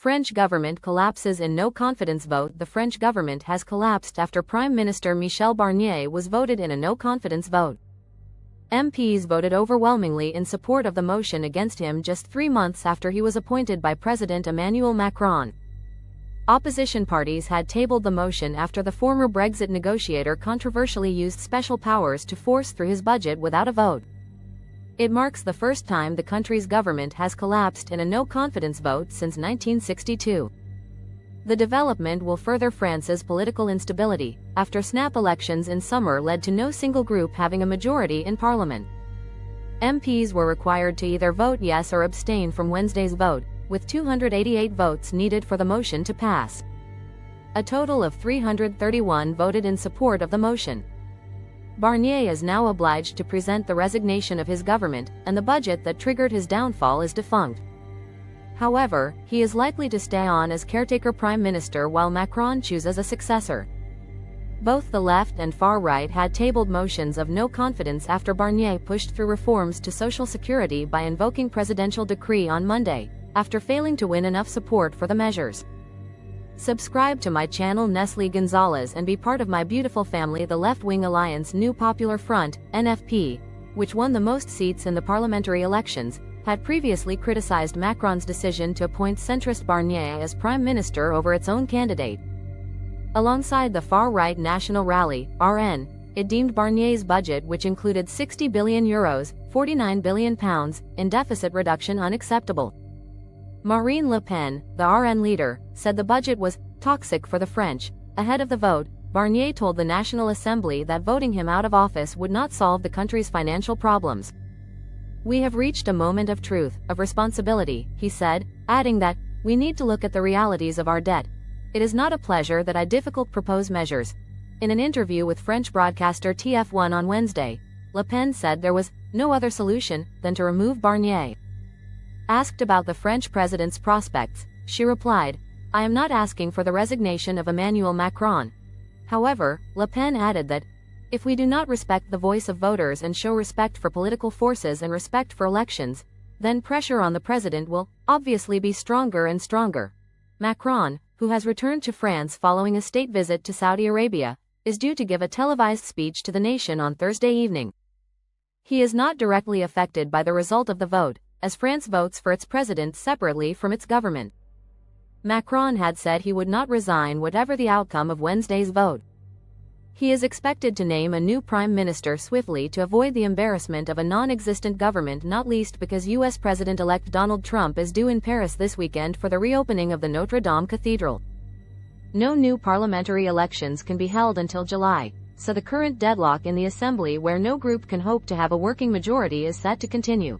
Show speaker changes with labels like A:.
A: French government collapses in no confidence vote. The French government has collapsed after Prime Minister Michel Barnier was voted in a no confidence vote. MPs voted overwhelmingly in support of the motion against him just 3 months after he was appointed by President Emmanuel Macron. Opposition parties had tabled the motion after the former Brexit negotiator controversially used special powers to force through his budget without a vote. It marks the first time the country's government has collapsed in a no-confidence vote since 1962. The development will further France's political instability, after snap elections in summer led to no single group having a majority in parliament. MPs were required to either vote yes or abstain from Wednesday's vote, with 288 votes needed for the motion to pass. A total of 331 voted in support of the motion. Barnier is now obliged to present the resignation of his government, and the budget that triggered his downfall is defunct. However, he is likely to stay on as caretaker prime minister while Macron chooses a successor. Both the left and far right had tabled motions of no confidence after Barnier pushed through reforms to Social Security by invoking presidential decree on Monday, after failing to win enough support for the measures. Subscribe to my channel Nestle Gonzalez and be part of my beautiful family. The left-wing alliance New Popular Front, NFP, which won the most seats in the parliamentary elections, had previously criticized Macron's decision to appoint centrist Barnier as prime minister over its own candidate. Alongside the far-right National Rally, RN, it deemed Barnier's budget, which included €60 billion, £49 billion, in deficit reduction unacceptable. Marine Le Pen, the RN leader, said the budget was toxic for the French. Ahead of the vote, Barnier told the National Assembly that voting him out of office would not solve the country's financial problems. "We have reached a moment of truth, of responsibility," he said, adding that, "we need to look at the realities of our debt. It is not a pleasure that I difficult propose measures." In an interview with French broadcaster TF1 on Wednesday, Le Pen said there was no other solution than to remove Barnier. Asked about the French president's prospects, she replied, "I am not asking for the resignation of Emmanuel Macron." However, Le Pen added that, "If we do not respect the voice of voters and show respect for political forces and respect for elections, then pressure on the president will obviously be stronger and stronger." Macron, who has returned to France following a state visit to Saudi Arabia, is due to give a televised speech to the nation on Thursday evening. He is not directly affected by the result of the vote, as France votes for its president separately from its government. Macron had said he would not resign whatever the outcome of Wednesday's vote. He is expected to name a new prime minister swiftly to avoid the embarrassment of a non-existent government, not least because U.S. President-elect Donald Trump is due in Paris this weekend for the reopening of the Notre Dame Cathedral. No new parliamentary elections can be held until July, so the current deadlock in the Assembly, where no group can hope to have a working majority, is set to continue.